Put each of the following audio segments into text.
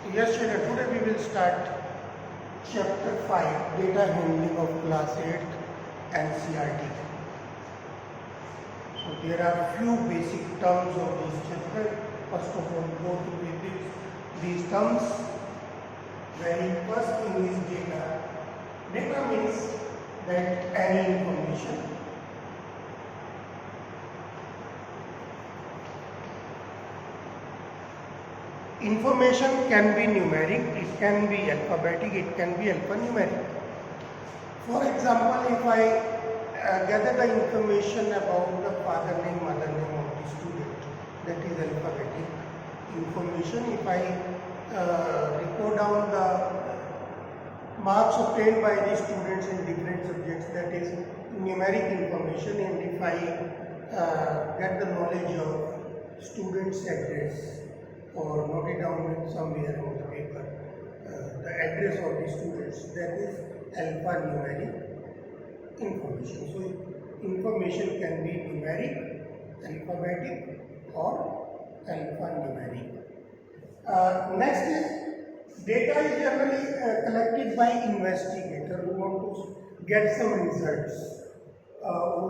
Yes, children, today we will start chapter 5, data handling of class 8 NCERT. So there are few basic terms of this chapter. First of all, go through these terms. Very first thing is data. Data means that any information. Information can be numeric, it can be alphabetic, it can be alphanumeric. For example, if I gather the information about the father name, mother name of the student, that is alphabetic information. If I record down the marks obtained by the students in different subjects, that is numeric information. And if I get the knowledge of students' address, or note it down somewhere on the paper, the address of the students, that is alphanumeric information. So information can be numeric, alphabetic, or alphanumeric. Next is data is generally collected by investigator who want to get some results, who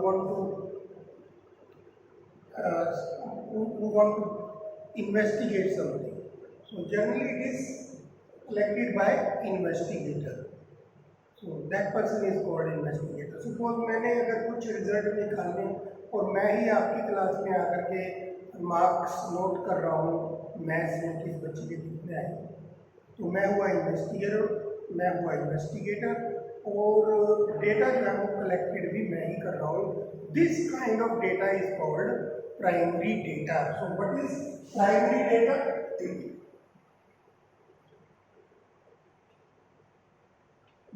want to investigate something. So generally it is collected by investigator. So that person is called investigator. Suppose मैंने अगर कुछ result निकालने और मैं ही आपकी class में आकर के मार्क्स नोट कर रहा हूँ मैथ्स में किस बच्चे के कितने आए, तो मैं हुआ इन्वेस्टिगेटर और डेटा जो है वो कलेक्टेड भी मैं ही कर रहा हूँ. This kind of data is called primary data. So what is primary data?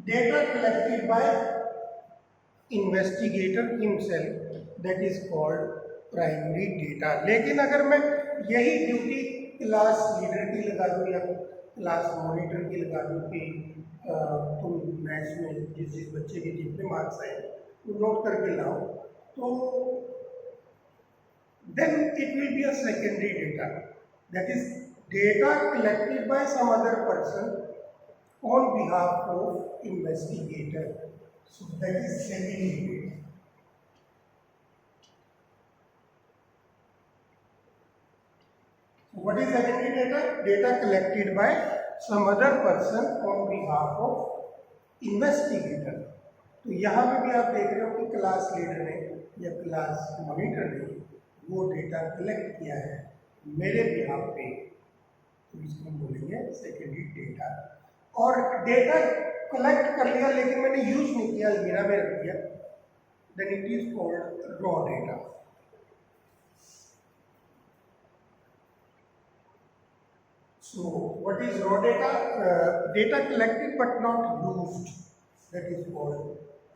Data collected by investigator himself, that is called primary data. लेकिन अगर मैं यही ड्यूटी क्लास लीडर की लगा दूँ या क्लास मॉनिटर की लगा दूँ कि तुम मैथ्स में जिस बच्चे के जितने मार्क्स आए तो नोट करके लाओ, तो then it will be a secondary data. That is data collected by some other person on behalf of investigator. So that is secondary data. What is secondary data? Data collected by some other person on behalf of investigator. तो यहाँ पे भी आप देख रहे हो कि class leader ने या क्लास मॉनिटर ने वो डेटा कलेक्ट किया है मेरे बिहाफ पे, तो इसको बोलेंगे सेकेंडरी डेटा. और डेटा कलेक्ट कर लिया लेकिन मैंने यूज नहीं किया, अलमीरा में रख दिया, then it is called raw data. So what is raw data? Data collected but not used, that is called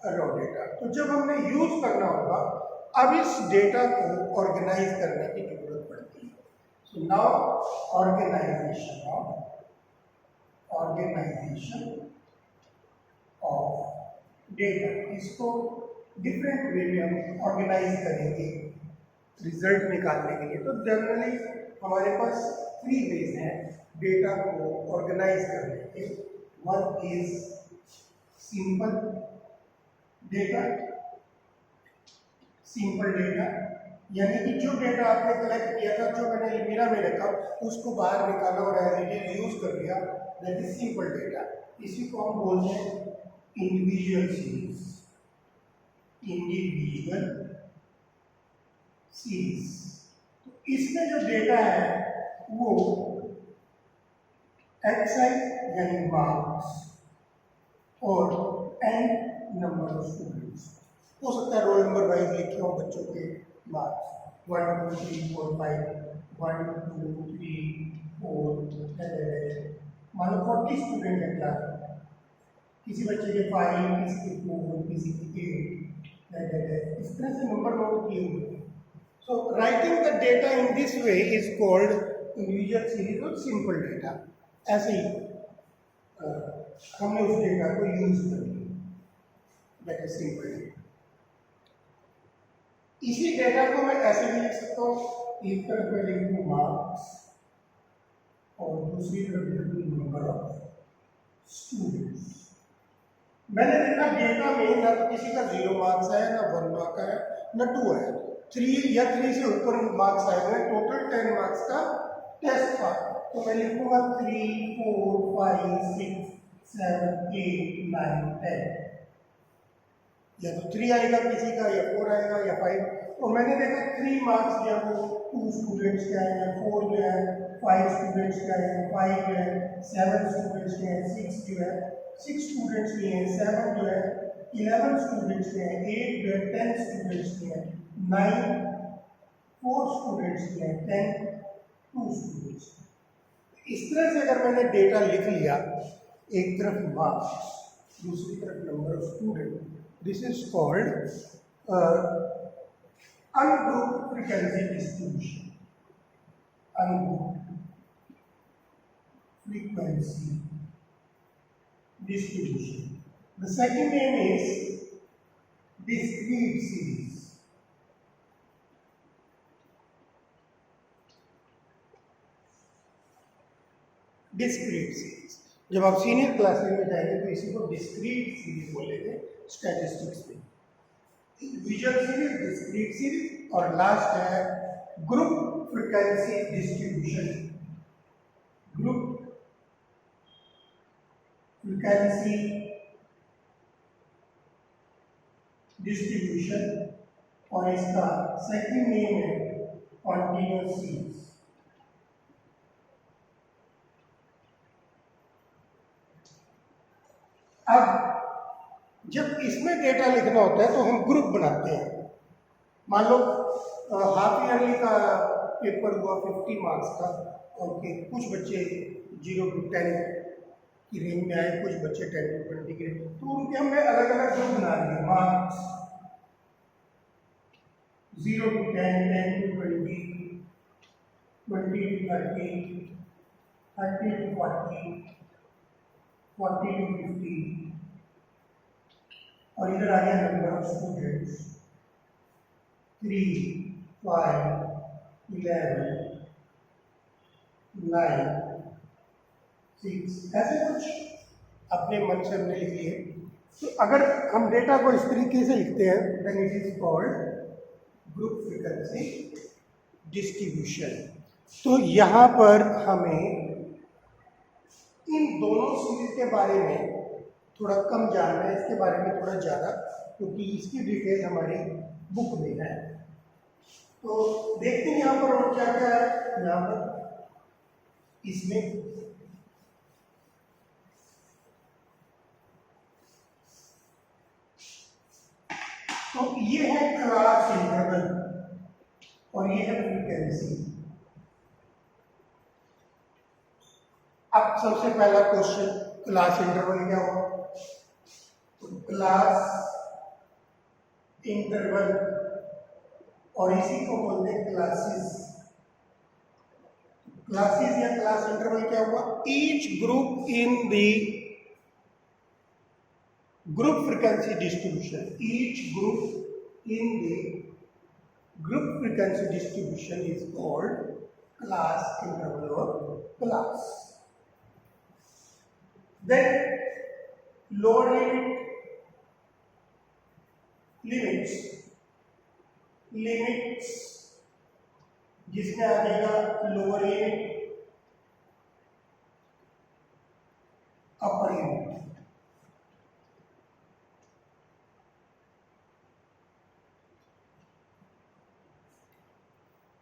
raw data. तो जब हमने यूज करना होगा अब इस डेटा को ऑर्गेनाइज करने की जरूरत पड़ती है. So now organisation of data, इसको डिफरेंट वे में हम ऑर्गेनाइज करेंगे रिजल्ट निकालने के लिए. तो जनरली हमारे पास 3 वेज हैं डेटा को ऑर्गेनाइज करने के. वन इज सिंपल डेटा, यानी कि जो डेटा आपने कलेक्ट किया था, जो मैंने अलमीरा में रखा, उसको बाहर निकाला और एज इट इज यूज कर दिया, दैट इज सिंपल डेटा. इसी को हम बोलते हैं इंडिविजुअल सीरीज. तो इसमें जो डेटा है वो XI यानी मार्क्स और N नंबर ऑफ स्टूडेंट्स, हो सकता है रोल नंबर वाइज लिखे हो बच्चों के मार्क्स 1 2 3 4 5 1 2 3 4 मान लो 40 स्टूडेंट है क्लास में, किसी बच्चे के 5, किसी के 4, किसी के 8, इस तरह से नंबर नोट किए हुए. So writing the data in this way is called individual series और सिंपल डेटा. ऐसे ही हमने उस डेटा को यूज कर लिया, दैट इज सिंपल डेटा. इसी डेटा को मैं ऐसे भी लिख सकता हूँ, एक तरफ मैं लिख दूँ मार्क्स और दूसरी तरफ नंबर ऑफ स्टूडेंट्स। मैंने देखा डेटा में ना तो किसी का 0 मार्क्स आया, ना 1 मार्क आया, ना 2 आया, 3 या 3 से ऊपर मार्क्स आए हुए, टोटल 10 मार्क्स का टेस्ट था। तो मैं लिखूंगा 3, 4, 5, 6, 7, 8, 9, 10। या तो 3 आएगा किसी का, या 4 आएगा, या 5। तो मैंने देखा 3 मार्क्स जो है वो 2 स्टूडेंट्स के आए हैं, 4 जो है 5 स्टूडेंट्स के आए हैं, 5 जो है 7 स्टूडेंट्स के हैं, 6 जो है 6 स्टूडेंट्स के हैं, 7 जो है 11 स्टूडेंट्स के हैं, 8 जो है 10 स्टूडेंट्स के हैं, 9 4 स्टूडेंट्स के हैं, 10 2 स्टूडेंट्स। इस तरह से अगर मैंने डेटा लिख लिया, एक तरफ मार्क्स, दूसरी तरफ number of student, this is called ungrouped frequency distribution. Ungrouped frequency distribution. The second name is discrete series. Discrete series. जब आप सीनियर क्लासेस में जाएंगे तो इसी को डिस्क्रीट सीरीज बोलेंगे स्टैटिस्टिक्स में। विजुअल सीरीज, डिस्क्रीट सीरीज, और लास्ट है group frequency distribution. Group frequency distribution, और इसका सेकंड नेम है कॉन्टिन्यूअस सीरीज। अब जब इसमें डेटा लिखना होता है तो हम ग्रुप बनाते हैं। मान लो हाफ ईयरली का पेपर हुआ 50 मार्क्स का, और कुछ बच्चे 0 to 10 की रेंज में आए, कुछ बच्चे 10 to 20 के, तो उनके हमने अलग अलग ग्रुप बना लिए। Marks 0 to 10, 10 to 20, 20 to 30, 30 to 40, 40 to 50, और इधर आ गया नंबर ऑफ स्टूडेंट्स 3, 5, 11, 9, 6, ऐसे कुछ अपने मन से हमने लिख लिए। तो अगर हम डेटा को इस तरीके से लिखते हैं, then it is called group frequency distribution. तो यहाँ पर हमें इन दोनों सीरीज के बारे में थोड़ा कम जानना है, इसके बारे में थोड़ा ज़्यादा, क्योंकि इसकी डिटेल हमारी बुक में है। तो देखते हैं यहाँ पर और क्या क्या है। यहाँ पर इसमें तो ये है क्लास इंटरवल और ये है फ्रीक्वेंसी। अब सबसे पहला क्वेश्चन, क्लास इंटरवल क्या होगा? क्लास इंटरवल, और इसी को बोलते हैं क्लासेस। क्लासेस या क्लास इंटरवल क्या हुआ? Each group in the group frequency distribution, each group in the group frequency distribution is called class interval और क्लास। देन लोअर लिमिट्स जिसमें आ जाएगा lower limit, upper limit.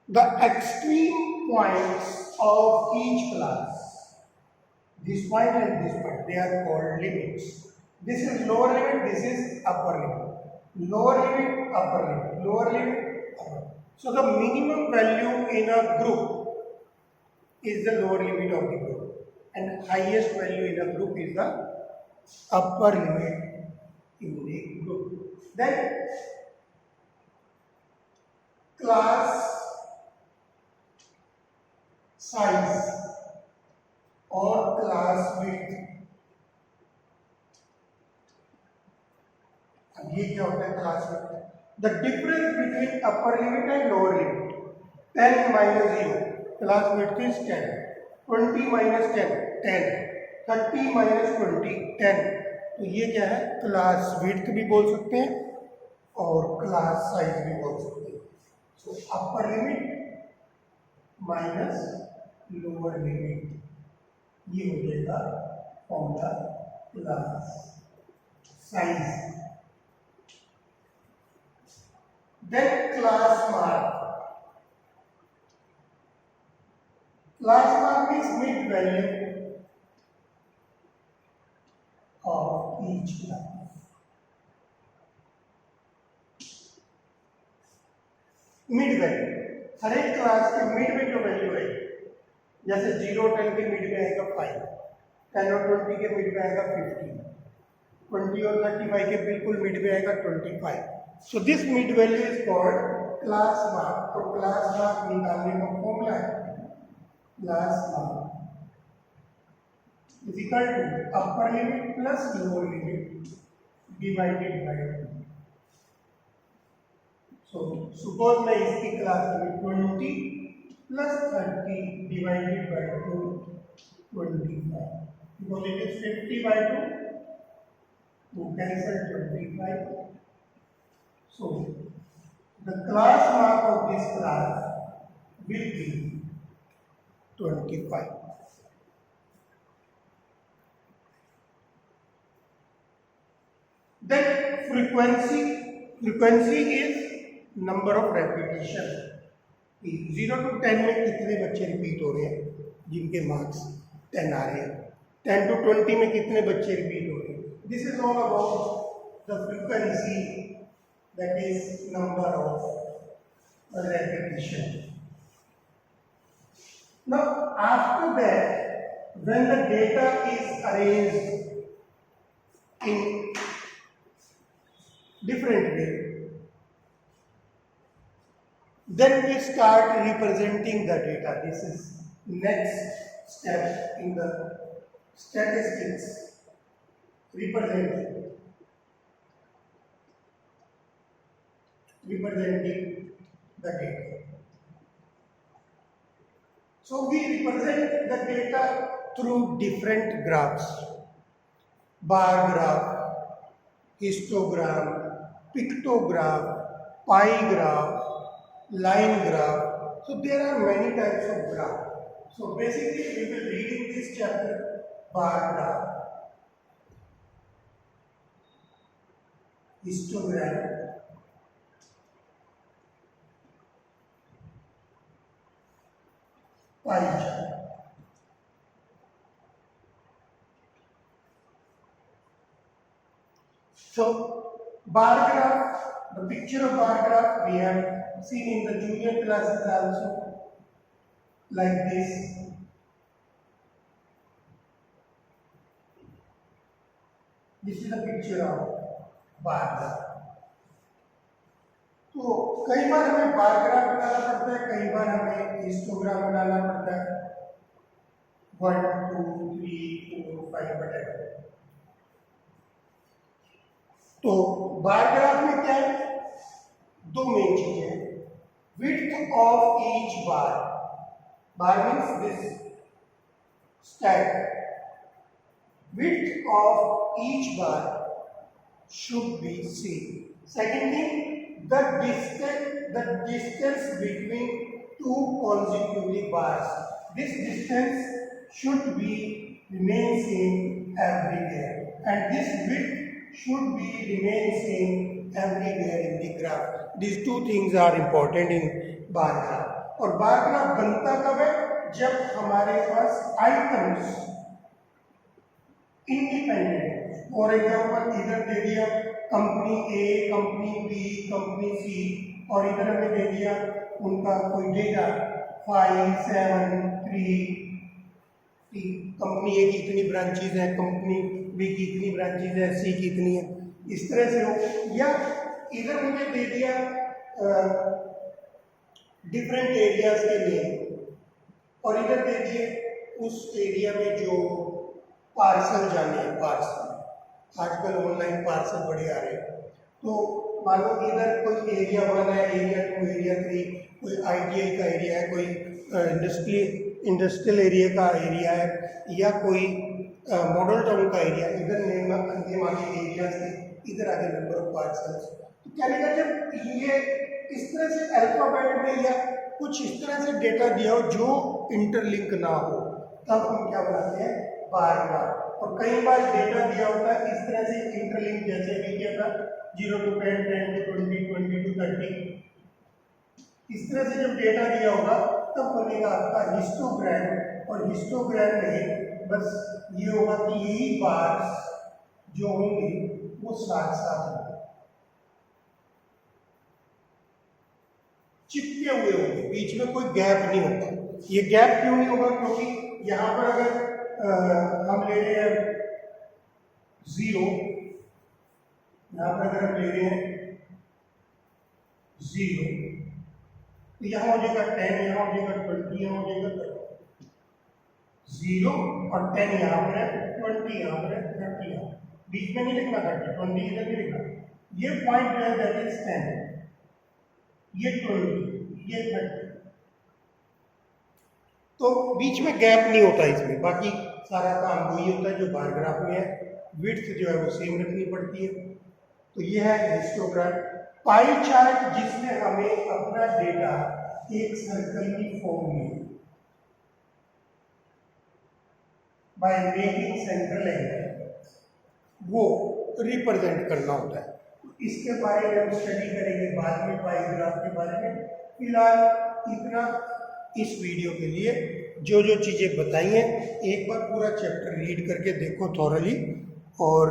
The extreme points of each class, this point and this point, they are called limits. This is lower limit, this is upper limit. Lower limit, upper limit, lower limit, upper limit. So the minimum value in a group is the lower limit of the group, and highest value in a group is the upper limit in the group. Then class size or class width, अब ये क्या होता है class width? The difference between upper limit and lower limit, 10 - 0, class width is 10। 20 minus 10 10, 30 minus 20 10। तो ये क्या है, class width भी बोल सकते हैं और क्लास साइज भी बोल सकते हैं। So upper limit minus lower limit, ये हो जाएगा formula class size. Then class mark, class mark is mid value of each class. Mid value, हर एक क्लास के मिड में जो वैल्यू है, जैसे 0 10 के मिड में आएगा 5, 10 और 20 के मिड में आएगा 15, 20 और 35 के बिल्कुल मिड में आएगा 25। So this mid value is called class mark. तो क्लास मार्क निकालने का फॉर्मूला है class mark is equal to upper limit plus lower limit divided by 2. So suppose मैं इसकी क्लास में 20 plus 30 divided by 2 25, because it is 50 by 2 to cancel 25. So the class mark of this class will be 25. Then frequency is number of repetition. 0 to 10 में कितने बच्चे repeat हो रहे हैं जिनके मार्क्स 10 आ रहे हैं, 10 to 20 में कितने बच्चे रिपीट हो रहे हैं। This is all about the frequency, that is number of repetition. Now after that, when the data is arranged in different way, then we start representing the data. This is next step in the statistics, representing the data. So we represent the data through different graphs: bar graph, histogram, pictograph, pie graph, line graph. So there are many types of graph. So basically we will read in this chapter bar graph, histogram, pie chart. So bar graph, the picture of bar graph we have seen in the junior classes also, like this. This is the picture of bar graph. तो कई बार हमें bar graph बनाना पड़ता है, कई बार हमें histogram बनाना पड़ता है, 1 2 3 4 5 वगैरह। तो बार ग्राफ में क्या है, दो मेन चीजें, width of each bar, bar means this stack, width of each bar should be same. Second thing, the distance between two consecutive bars, this distance should be remain same everywhere, and this width should be remain same everywhere in the graph. These two things are important in bar graph. और bar graph बनता कब है, जब हमारे पास items independent. For example इधर दे दिया company ए, company B, company सी, और इधर हमें दे दिया उनका कोई डेटा 5 7 3, कंपनी ए की इतनी ब्रांचेज है, कंपनी बी की इतनी ब्रांचेज है, सी की इतनी है, इस तरह से हो। या इधर मुझे दे दिया डिफरेंट एरियाज के लिए, और इधर दे दिए उस एरिया में जो पार्सल जाने हैं, पार्सल आजकल ऑनलाइन पार्सल बड़े आ रहे हैं। तो मान लो इधर कोई एरिया 1 है, एरिया 2, एरिया 3, कोई ITI का एरिया है, कोई इंडस्ट्रियल इंडस्ट्रियल एरिया का एरिया है या कोई मॉडल टाउन का एरिया, इधर नेम आगे एरिया से, इधर आगे नंबर ऑफ पार्सल्स। तो कहने का जब ये इस तरह से अल्फाबेट में या कुछ इस तरह से डेटा दिया हो जो इंटरलिंक ना हो, तब हम क्या बनाते हैं, बार बार। और कई बार डेटा दिया होता है इस तरह से इंटरलिंक, जैसे भी किया था 0 to 10, 10 to 20, 20 to 30, इस तरह से जब डेटा दिया होगा तब बनेगा आपका हिस्टोग्राम। और हिस्टोग्राम में बस ये होगा कि यही बार जो होंगे वो साथ साथ होंगे, चिपके हुए होंगे, बीच में कोई गैप नहीं होगा। ये गैप क्यों नहीं होगा, क्योंकि यहाँ पर अगर हम ले रहे हैं 0, यहाँ पर अगर हम ले रहे हैं 0, तो यहाँ हो जाएगा 10, यहाँ हो जाएगा 20, यहाँ हो जाएगा 0 और 10 यहाँ पर है, 20 यहाँ पर है, 30 यहाँ, बीच में नहीं लिखना 30, 20 इधर नहीं लिखना। ये पॉइंट जो है दैट इज 10, ये 20, ये 30, तो बीच में गैप नहीं होता इसमें। बाकी सारा काम वही होता है जो बार ग्राफ में है, विड्थ जो है वो सेम रखनी पड़ती है। तो ये है हिस्टोग्राम। पाई चार्ट जिसमें हमें अपना डेटा एक सर्कल की फॉर्म में बाय मेकिंग सेंट्रल एंगल वो रिप्रेजेंट करना होता है। इसके बारे में हम स्टडी करेंगे बाद में, पाई ग्राफ के बारे में। फिलहाल इतना इस वीडियो के लिए। जो जो चीज़ें बताई हैं एक बार पूरा चैप्टर रीड करके देखो थॉरली। और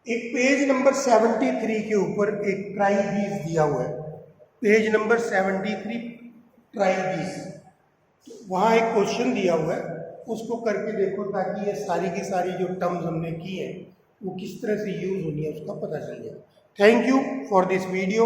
एक पेज नंबर 73 के ऊपर एक ट्राई दीज दिया हुआ है, पेज नंबर 73 ट्राई दीज, वहाँ एक क्वेश्चन दिया हुआ है, उसको करके देखो ताकि ये सारी की सारी जो टर्म्स हमने की हैं वो किस तरह से यूज़ होनी है उसका पता चल जाए। Thank you for this video.